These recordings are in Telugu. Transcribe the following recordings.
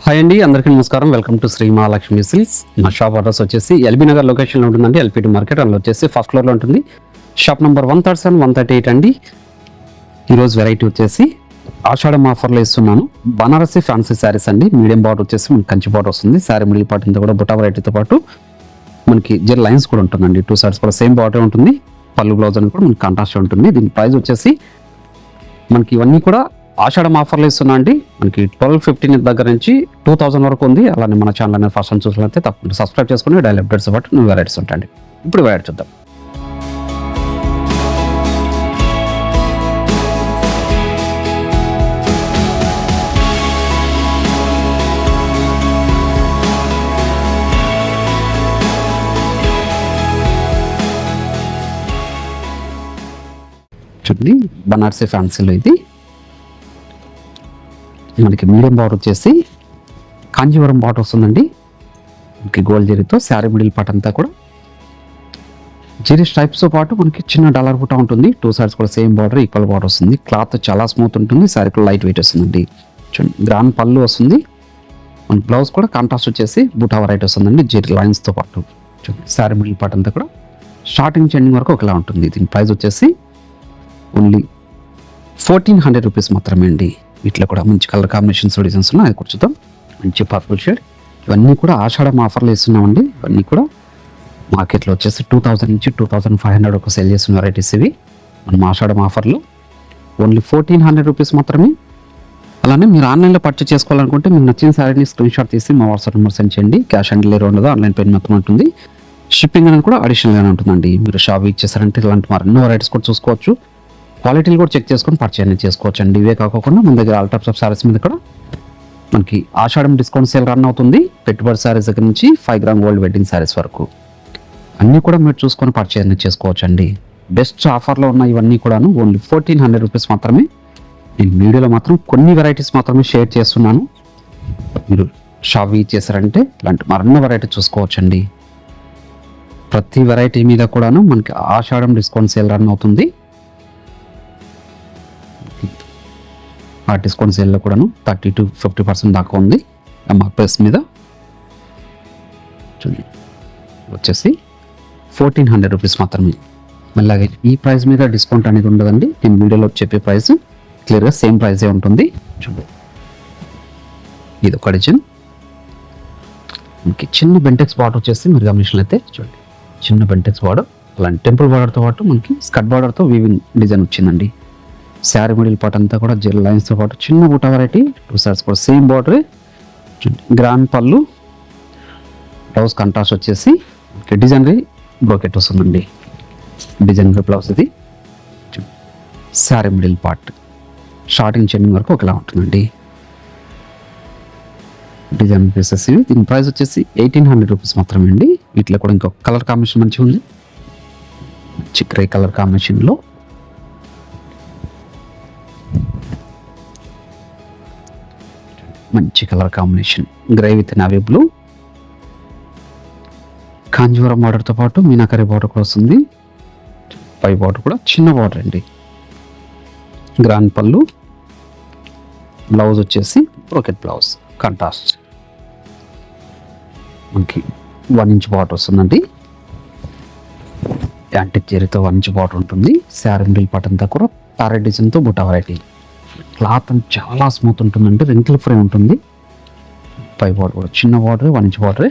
హాయ్ అండి, అందరికీ నమస్కారం. Welcome to Sri Mahalakshmi silks. మా షాప్ అడ్రస్ వచ్చేసి ఎల్బీ నగర్ లొకేషన్లో ఉంటుందండి. ఎల్పిటి మార్కెట్ అందులో వచ్చేసి ఫస్ట్ ఫ్లోర్లో ఉంటుంది. షాప్ నెంబర్ 137, 138 అండి. ఈరోజు వెరైటీ వచ్చేసి ఆషాఢం ఆఫర్లో ఇస్తున్నాను. బనారసి ఫ్యాన్సీ శారీస్ అండి. మీడియం బార్డర్ వచ్చేసి మనకి కంచి బార్డర్ వస్తుంది. శారీ మిడిల్ పార్ట్ అంతా కూడా బుటా వెరైటీతో పాటు మనకి జెల్ లైన్స్ కూడా ఉంటుందండి. 2 సైడ్స్ కూడా సేమ్ బార్డర్ ఉంటుంది. పళ్ళు బ్లౌజ్ అని కూడా మనకి కాంట్రాస్ట్ ఉంటుంది. దీని ప్రైస్ వచ్చేసి మనకి ఇవన్నీ కూడా ఆషాఢం ఆఫర్లు ఇస్తున్నా అండి. మనకి 12:15 దగ్గర నుంచి 2000 వరకు ఉంది. అలానే మన ఛానల్ అనేది ఫస్ట్ టైం చూసినట్లయితే తప్పకుండా సబ్స్క్రైబ్ చేసుకుని డైలీ అప్డేట్స్ పాటు న్యూ వెరైటీస్ ఉంటాయండి. ఇప్పుడు వెరైటీ చూద్దాం. చూడండి, బనారసి ఫ్యాన్సీలో ఇది మనకి మీడియం బార్డర్ వచ్చేసి కాంజీవరం బార్డర్ వస్తుందండి. మనకి గోల్డ్ జరీతో శారీ మిడిల్ పార్ట్ అంతా కూడా జరీ స్ట్రైప్స్తో పాటు మనకి చిన్న డాలర్ బుట్ట ఉంటుంది. 2 సైడ్స్ కూడా సేమ్ బార్డర్, ఈక్వల్ బార్డర్ వస్తుంది. క్లాత్ చాలా స్మూత్ ఉంటుంది. శారీ కూడా లైట్ వెయిట్ వస్తుందండి. చూడండి, గ్రాండ్ పళ్ళు వస్తుంది. మన బ్లౌజ్ కూడా కాంట్రాస్ట్ వచ్చేసి బుటా వెరైటీ వస్తుందండి, జరీ లైన్స్తో పాటు. చూడండి, శారీ మిడిల్ పార్ట్ అంతా కూడా స్టార్టింగ్ ఎండింగ్ వరకు ఒకలా ఉంటుంది. దీని ప్రైస్ వచ్చేసి ఓన్లీ 1400 రూపీస్ మాత్రమే అండి. వీటిలో కూడా మంచి కలర్ కాంబినేషన్స్ డిజైన్స్ ఉన్నాయి. అది కూర్చుతాం. మంచి పర్పుల్ షేడ్. ఇవన్నీ కూడా ఆషాఢం ఆఫర్లు ఇస్తున్నామండి. ఇవన్నీ కూడా మార్కెట్లో వచ్చేసి 2000 నుంచి 2500 ఒక సేల్ చేస్తున్న వెరైటీస్ ఇవి. మనం ఆషాఢం ఆఫర్లు ఓన్లీ 1400 రూపీస్ మాత్రమే. అలానే మీరు ఆన్లైన్లో పర్చేస్ చేసుకోవాలనుకుంటే మీకు నచ్చిన శారీని స్క్రీన్ షాట్ తీసి మా వాట్సాప్ నెంబర్ సెండ్ చేయండి. క్యాష్ ఆన్ డెలివరీ ఉండదు, ఆన్లైన్ పేమెంట్ మొత్తం ఉంటుంది. షిప్పింగ్ అనేది కూడా అడిషనల్గానే ఉంటుందండి. మీరు షాప్ ఇచ్చేసారంటే ఇలాంటి మరెన్నో వెరైటీస్ కూడా చూసుకోవచ్చు. క్వాలిటీలు కూడా చెక్ చేసుకొని పర్చేజ్ చేసుకోవచ్చు అండి. ఇవే కాకుండా మన దగ్గర ఆల్ టైప్స్ ఆఫ్ శారీస్ మీద కూడా మనకి ఆషాఢం డిస్కౌంట్ సేల్ రన్ అవుతుంది. పెట్టుబడి శారీస్ దగ్గర నుంచి 5 గ్రామ్ గోల్డ్ వెడ్డింగ్ శారీస్ వరకు అన్నీ కూడా మీరు చూసుకొని పర్చేజ్ చేసుకోవచ్చు అండి. బెస్ట్ ఆఫర్లో ఉన్న ఇవన్నీ కూడాను ఓన్లీ 1400 రూపీస్ మాత్రమే. నేను వీడియోలో మాత్రం కొన్ని వెరైటీస్ మాత్రమే షేర్ చేస్తున్నాను. మీరు షాప్ ఇచ్చేసారంటే ఇలాంటి మరెన్నో వెరైటీ చూసుకోవచ్చు అండి. ప్రతి వెరైటీ మీద కూడాను మనకి ఆషాఢం డిస్కౌంట్ సేల్ రన్ అవుతుంది. ఆ డిస్కౌంట్ సేల్లో కూడాను 30 to 50% దాకా ఉంది. ఎంఆర్ ప్రైస్ మీద చూడండి వచ్చేసి 1400 రూపీస్ మాత్రమే. అలాగే ఈ ప్రైస్ మీద డిస్కౌంట్ అనేది ఉండదండి. నేను వీడియోలో చెప్పే ప్రైస్ క్లియర్గా సేమ్ ప్రైజే ఉంటుంది. చూడండి, ఇది ఒక డిజైన్. మనకి చిన్న బెంటెక్స్ బార్డర్ వచ్చేసి మీరు గమనించినట్లయితే చూడండి, చిన్న బెంటెక్స్ బార్డర్. అలాంటి టెంపుల్ బార్డర్తో పాటు మనకి స్కట్ బార్డర్తో వీవింగ్ డిజైన్ వచ్చిందండి. శారీ మిడిల్ పార్ట్ అంతా కూడా జెల్ లైన్స్తో పాటు చిన్న బుటా వెరైటీ. 2 సైడ్స్ కూడా సేమ్ బార్డర్. గ్రాండ్ పళ్ళు, బ్లౌజ్ కాంట్రాస్ట్ వచ్చేసి డిజైనరీ బ్రోకెట్ వస్తుందండి. డిజైనరీ బ్లౌజ్ ఇది. శారీ మిడిల్ పార్ట్ స్టార్టింగ్ చెండింగ్ వరకు ఒకలా ఉంటుందండి. డిజైన్ పీసెస్ ఇవి. దీని ప్రైస్ వచ్చేసి 1800 రూపీస్ మాత్రమే అండి. వీటిలో కూడా ఇంకొక కలర్ కాంబినేషన్ మంచిగా ఉంది. చిక్రై కలర్ కాంబినేషన్లో మంచి colour combination, grey with navy blue. Kanjeevaram బార్డర్తో పాటు మీనాకరీ బార్డర్ కూడా వస్తుంది. పై బార్డర్ కూడా చిన్న బార్డర్ అండి. గ్రాండ్ పళ్ళు, బ్లౌజ్ వచ్చేసి బ్రోకెట్ బ్లౌజ్ కాంట్రాస్ట్. మనకి 1 ఇంచ్ బార్డర్ వస్తుందండి. యాంటిక్ జరీతో 1 ఇంచ్ బార్డర్ ఉంటుంది. శారీ మిడిల్ పార్ట్ అంతా కూడా ప్యారెట్ డిజైన్తో బుటా వెరైటీ. క్లాత్ చాలా స్మూత్ ఉంటుందండి. రింకిల్ ఫ్రీ ఉంటుంది. పై బార్డర్ కూడా చిన్న border, 1 inch border.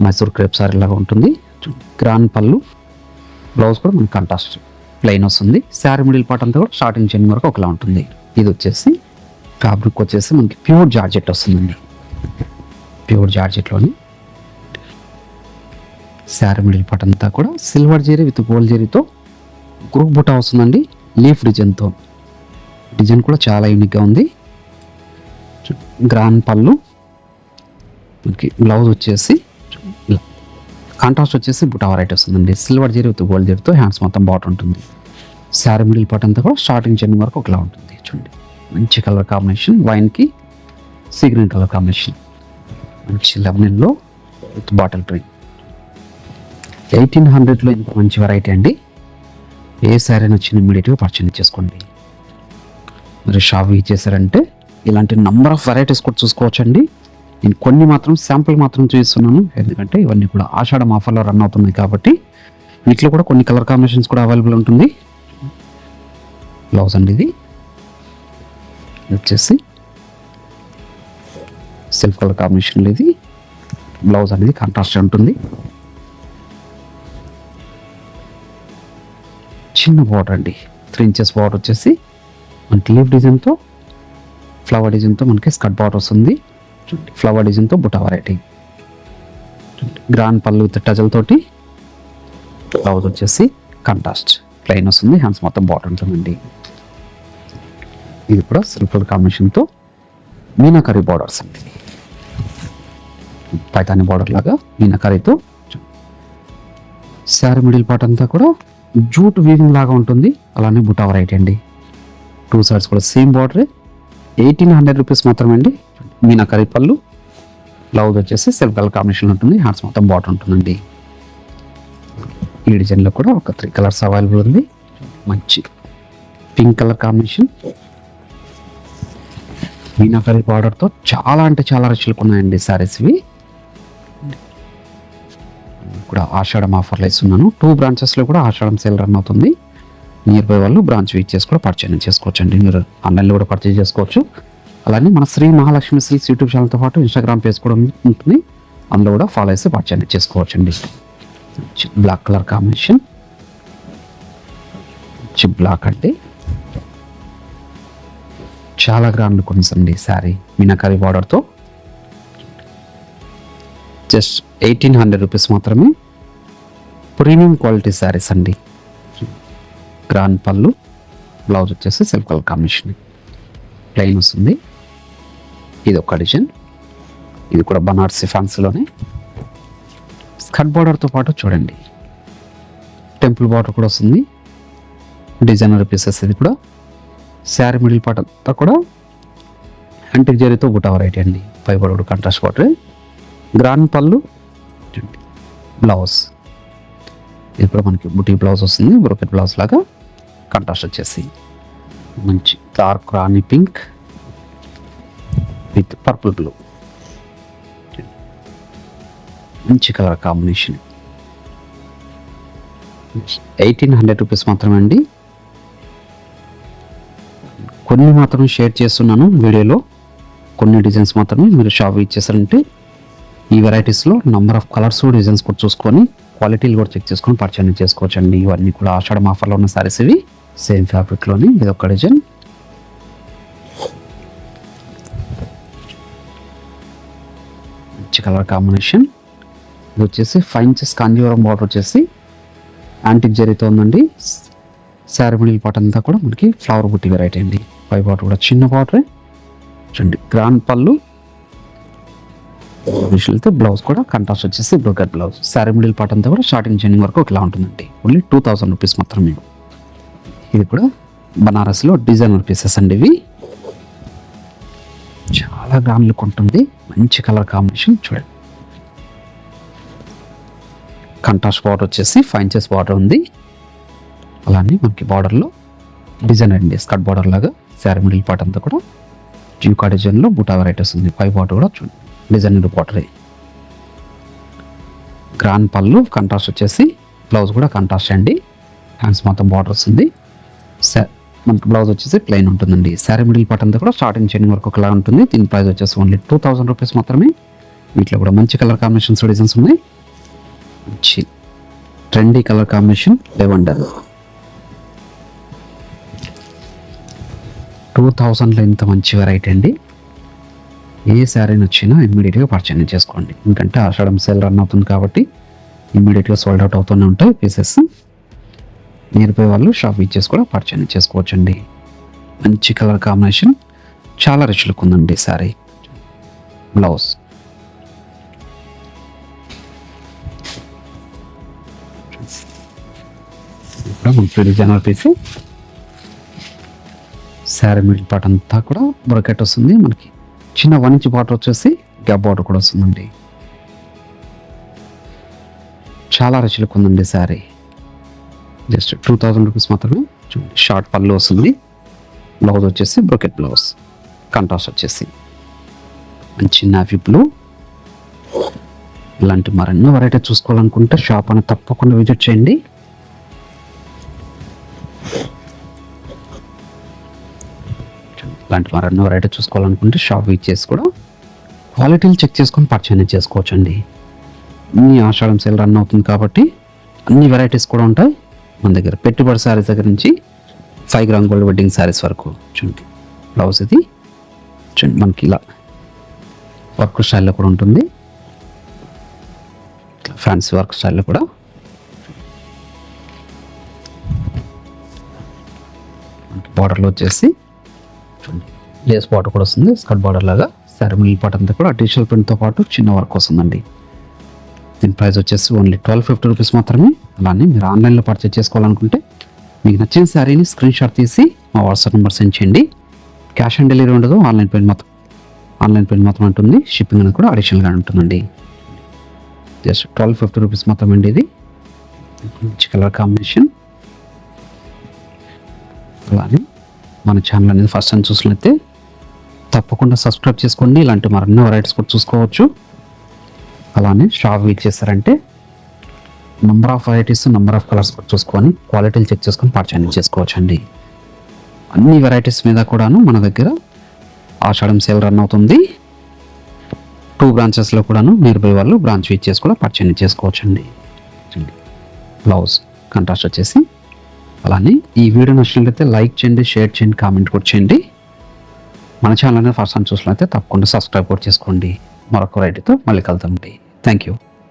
Mysore crepe sorry లాగా ఉంటుంది. గ్రాండ్ పళ్ళు, బ్లౌజ్ కూడా మనకి కాంట్రాస్ట్ ప్లెయిన్ వస్తుంది. శారీ మిడిల్ పార్ట్ అంతా కూడా స్టార్టింగ్ చెన్ వరకు ఒకలా ఉంటుంది. ఇది వచ్చేసి ఫ్యాబ్రిక్ వచ్చేసి మనకి ప్యూర్ జార్జెట్ వస్తుందండి. ప్యూర్ జార్జెట్లోని శారీ మిడిల్ పార్ట్ అంతా కూడా సిల్వర్ జరీ విత్ గోల్డ్ జరీతో గ్రూప్ బుటా వస్తుందండి. లీఫ్ డిజైన్తో. డిజైన్ కూడా చాలా యూనిక్గా ఉంది. గ్రాండ్ పళ్ళు, మనకి బ్లౌజ్ వచ్చేసి కాంట్రాస్ట్ వచ్చేసి బుటా వెరైటీ వస్తుందండి. సిల్వర్ జరీ విత్ గోల్డ్ జరీతో హ్యాండ్స్ మొత్తం బార్డర్ ఉంటుంది. శారీ మిడిల్ పార్ట్ అంతా కూడా స్టార్టింగ్ చెన్ వరకు ఒకలా ఉంటుంది. చూడండి, మంచి కలర్ కాంబినేషన్. వైన్కి సీ గ్రీన్ కలర్ కాంబినేషన్. మంచి లెమన్లో విత్ బాటిల్ గ్రీన్. 1800లో ఇంత మంచి వెరైటీ అండి. ఏ శారీ నచ్చిన ఇమీడియట్గా పర్చేజ్ చేసుకోండి. మరి షాప్ ఇచ్చేసారంటే ఇలాంటి నంబర్ ఆఫ్ వెరైటీస్ కూడా చూసుకోవచ్చండి. నేను కొన్ని మాత్రం శాంపుల్ మాత్రం చూపిస్తున్నాను, ఎందుకంటే ఇవన్నీ కూడా ఆషాఢం ఆఫర్లో రన్ అవుతున్నాయి కాబట్టి వీటిలో కూడా కొన్ని కలర్ కాంబినేషన్స్ కూడా అవైలబుల్ ఉంటుంది. బ్లౌజ్ అండి ఇది వచ్చేసి సెల్ఫ్ కలర్ కాంబినేషన్లో ఇది బ్లౌజ్ అనేది కాంట్రాస్ట్ ఉంటుంది. చిన్న బార్డర్ అండి, 3 ఇంచెస్ బార్డర్ వచ్చేసి మనకి లీఫ్ డిజైన్తో ఫ్లవర్ డిజైన్తో మనకి స్కర్ట్ బార్డర్ వస్తుంది. ఫ్లవర్ డిజైన్తో బుటా వెరైటీ, గ్రాండ్ పళ్ళు విత్ టజల్ తోటి. బ్లౌజ్ వచ్చేసి కాంట్రాస్ట్ ప్లెయిన్ వస్తుంది, హ్యాండ్స్ మొత్తం బార్డర్ ఉంటుందండి. ఇది కూడా సిల్వర్ కాంబినేషన్తో మీనాకరీ బార్డర్స్ అండి, పైతాని బార్డర్ లాగా మీనాకరీతో. శారీ మిడిల్ పార్ట్ అంతా కూడా జూట్ వీవింగ్ లాగా ఉంటుంది, అలానే బుటా వెరైటీ అండి. 2 సైడ్స్ కూడా సేమ్ బార్డరే. 1800 రూపీస్ మాత్రమే అండి. మీనాకరీ పళ్ళు, బ్లౌజ్ వచ్చేసి సెల్ఫ్ కలర్ కాంబినేషన్ ఉంటుంది, హ్యాండ్స్ మొత్తం బార్డర్ ఉంటుందండి. ఈ డిజైన్లో కూడా ఒక 3 కలర్స్ అవైలబుల్ ఉంది. మంచి పింక్ కలర్ కాంబినేషన్, మీనాకరీ బార్డర్తో చాలా అంటే చాలా రిచ్లుగా ఉన్నాయండి శారీస్ ఇవి. కూడా ఆషాఢం ఆఫర్లో ఇస్తున్నాను. 2 బ్రాంచెస్లో కూడా ఆషాఢం సేల్ రన్ అవుతుంది. నియర్ బై వాళ్ళు బ్రాంచ్ వీచ్ చేసి కూడా పర్చేజ్ చేసుకోవచ్చు అండి. మీరు ఆన్లైన్లో కూడా పర్చేజ్ చేసుకోవచ్చు. అలానే మన శ్రీ మహాలక్ష్మి సిల్క్స్ యూట్యూబ్ ఛానల్తో పాటు ఇన్స్టాగ్రామ్ పేజ్ కూడా ఉంటుంది, అందులో కూడా ఫాలో చేసి పర్చేజ్ చేసుకోవచ్చు అండి. బ్లాక్ కలర్ కాంబినేషన్, బ్లాక్ అంటే చాలా గ్రాండ్ లుక్ ఉంది శారీ మీనాకరీ బార్డర్తో. జస్ట్ 1800 రూపీస్ మాత్రమే. ప్రీమియం క్వాలిటీ శారీస్ అండి. గ్రాండ్ పళ్ళు, బ్లౌజ్ వచ్చేసి సెల్ఫ్ కలర్ కాంబినేషన్ ప్లెయిన్ వస్తుంది. ఇది ఒక డిజైన్, ఇది కూడా బనారసి ఫ్యాన్సీలోనే స్కర్ట్ బార్డర్తో పాటు చూడండి టెంపుల్ బార్డర్ కూడా వస్తుంది. డిజైనర్ పీసెస్ ఇది కూడా. శారీ మిడిల్ పార్ట్ అంతా కూడా యాంటిక్ జరీతో బుటా వెరైటీ అండి. పై బార్డర్ కాంట్రాస్ట్ బార్డర్, గ్రాండ్ పళ్ళు, బ్లౌజ్ ఇది కూడా మనకి బుటీ బ్లౌజ్ వస్తుంది, బ్రోకెట్ బ్లౌజ్ లాగా. కాంట్రాస్ట్ వచ్చేసి మంచి dark Rani pink with purple blue, మంచి కలర్ కాంబినేషన్. 1800 రూపీస్ మాత్రమే అండి. కొన్ని మాత్రం షేర్ చేస్తున్నాను వీడియోలో, కొన్ని డిజైన్స్ మాత్రమే. మీరు షాప్ ఇచ్చేసారంటే ఈ వెరైటీస్లో నంబర్ ఆఫ్ కలర్స్ డిజైన్స్ కూడా చూసుకొని క్వాలిటీలు కూడా చెక్ చేసుకొని పర్చేజ్ చేసుకోవచ్చు అండి. ఇవన్నీ కూడా ఆషాఢం ఆఫర్లో ఉన్న సారీస్ ఇవి. సేమ్ ఫ్యాబ్రిక్లోని ఇది ఒక డిజైన్. మంచి కలర్ కాంబినేషన్. ఇది వచ్చేసి 5 ఇంచెస్ కాంజీవరం బార్డర్ వచ్చేసి యాంటిక్ జరీతో ఉందండి. శారీ మిడిల్ పార్ట్ అంతా కూడా మనకి ఫ్లవర్ బుట్టి వెరైటీ అండి. పై బార్డర్ కూడా చిన్న బార్డరే చూడండి. గ్రాండ్ పళ్ళు, వెళ్తే బ్లౌజ్ కూడా కాంట్రాస్ట్ వచ్చేసి brocade blouse. Sari middle part అంతా కూడా స్టార్టింగ్ జెన్నింగ్ వరకు ఒకలా ఉంటుందండి. ఓన్లీ 2000 రూపీస్ మాత్రమే. ఇది కూడా బనారస్లో డిజైనర్ పీసెస్ అండి. ఇవి చాలా గ్రాండ్ లుక్ ఉంటుంది. మంచి కలర్ కాంబినేషన్ చూడండి. కాంట్రాస్ట్ బార్డర్ వచ్చేసి 5 ఇంచెస్ బార్డర్ ఉంది. అలానే మనకి బార్డర్లో డిజైన్ అండి, స్కర్ట్ బార్డర్ లాగా. శారీ మిడిల్ పార్ట్ అంతా కూడా జూకా డిజైన్లో బుటా వెరైటీస్ ఉంది. పై బార్డర్ కూడా చూడండి డిజైనర్ బార్డరే. గ్రాండ్ పళ్ళు, కాంట్రాస్ట్ వచ్చేసి బ్లౌజ్ కూడా కాంట్రాస్ట్ అండి. హ్యాండ్స్ మొత్తం బార్డర్ వస్తుంది. మనకి బ్లౌజ్ వచ్చేసి ప్లెయిన్ ఉంటుందండి. శారీ మిడిల్ పార్ట్ అంతా కూడా స్టార్టింగ్ చైనింగ్ వరకు ఒకలా ఉంటుంది. దీని ప్రైస్ వచ్చేసి ఓన్లీ 2000 రూపీస్ మాత్రమే. వీటిలో కూడా మంచి కలర్ కాంబినేషన్స్ డిజైన్స్ ఉన్నాయి. మంచి ట్రెండీ కలర్ కాంబినేషన్ లెవెండర్. 2000లో ఇంత మంచి వెరైటీ అండి. ఏ శారీ నచ్చినా ఇమ్మీడియట్గా పర్చేజ్ చేసుకోండి, ఎందుకంటే ఆషాఢం సేల్ రన్ అవుతుంది కాబట్టి ఇమ్మీడియట్గా సోల్డ్ అవుట్ అవుతూనే ఉంటాయి పీసెస్. నియర్ బై వాళ్ళు షాప్ ఇచ్చేసి కూడా పర్చేజ్ చేసుకోవచ్చు అండి. మంచి కలర్ కాంబినేషన్, చాలా రిచ్ లుక్ ఉందండి శారీ. బ్లౌజ్ మంచి designer piece. Sari middle part అంతా కూడా బ్రోకెట్ వస్తుంది. మనకి చిన్న 1 ఇంచ్ బార్డర్ వచ్చేసి గ్యాప్ బార్డర్ కూడా వస్తుందండి. చాలా రిచ్ లుక్ ఉందండి శారీ. జస్ట్ 2000 రూపీస్ మాత్రమే. షార్ట్ పళ్ళు వస్తుంది. బ్లౌజ్ వచ్చేసి బ్రోకెట్ బ్లౌజ్. కంట్రాస్ట్ వచ్చేసి మంచి నావీ బ్లూ. ఇలాంటి మరెన్నో వెరైటీ చూసుకోవాలనుకుంటే షాప్ అని తప్పకుండా విజిట్ చేయండి. ఇలాంటి మరెన్నో వెరైటీ చూసుకోవాలనుకుంటే షాప్ విజిట్ చేసి కూడా క్వాలిటీలు చెక్ చేసుకొని పర్చేజ్ చేసుకోవచ్చు అండి. అన్ని ఆషాఢం సేల్ రన్ అవుతుంది కాబట్టి అన్ని వెరైటీస్ కూడా ఉంటాయి మన దగ్గర. పెట్టుబడి శారీస్ దగ్గర నుంచి 5 గ్రామ్ గోల్డ్ వెడ్డింగ్ శారీస్ వరకు చూడండి. బ్లౌజ్ ఇది చూడండి, మనకి ఇలా వర్క్ స్టైల్లో కూడా ఉంటుంది, ఫ్యాన్సీ వర్క్ స్టైల్లో కూడా. మనకి బార్డర్లో వచ్చేసి చూడండి లేస్ బార్డర్ కూడా వస్తుంది, స్కర్ట్ బార్డర్ లాగా. శారీ మిడిల్ పార్ట్ అంతా కూడా అడిషనల్ ప్రింట్తో పాటు చిన్న వర్క్ వస్తుందండి. దీని ప్రైస్ వచ్చేసి ఓన్లీ 1250 రూపీస్ మాత్రమే. అలానే మీరు ఆన్లైన్లో పర్చేజ్ చేసుకోవాలనుకుంటే మీకు నచ్చిన శారీని స్క్రీన్ షాట్ తీసి మా వాట్సాప్ నెంబర్ సెండ్ చేయండి. క్యాష్ ఆన్ డెలివరీ ఉండదు, ఆన్లైన్ పేమెంట్ మాత్రం ఉంటుంది. షిప్పింగ్ అనేది కూడా అడిషనల్గా ఉంటుందండి. జస్ట్ 1250 రూపీస్ మాత్రమే అండి. ఇది మంచి కలర్ కాంబినేషన్. అలానే మన ఛానల్ అనేది ఫస్ట్ టైం చూసినట్లయితే తప్పకుండా సబ్స్క్రైబ్ చేసుకోండి. ఇలాంటి మరెన్నో వెరైటీస్ కూడా చూసుకోవచ్చు. అలానే షాప్ విజిట్ చేస్తారంటే number of varieties, number of colours కూడా చూసుకొని క్వాలిటీలు చెక్ చేసుకొని పర్చేజ్ చేసుకోవచ్చు అండి. అన్ని వెరైటీస్ మీద కూడాను మన దగ్గర ఆషాఢం సేల్ రన్ అవుతుంది. 2 బ్రాంచెస్లో కూడాను నియర్ బై వాళ్ళు బ్రాంచ్ విజిట్ చేసి కూడా పర్చేజ్ చేసుకోవచ్చు అండి. బ్లౌజ్ కంట్రాస్ట్ వచ్చేసి. అలానే ఈ వీడియో నచ్చినట్లయితే లైక్ చేయండి, షేర్ చేయండి, కామెంట్ కూడా చేయండి. మన ఛానల్ అనేది ఫస్ట్ టైం చూసినట్లయితే తప్పకుండా సబ్స్క్రైబ్ కూడా చేసుకోండి. మరొక వెరైటీతో మళ్ళీ కలుద్దామండి. Thank you.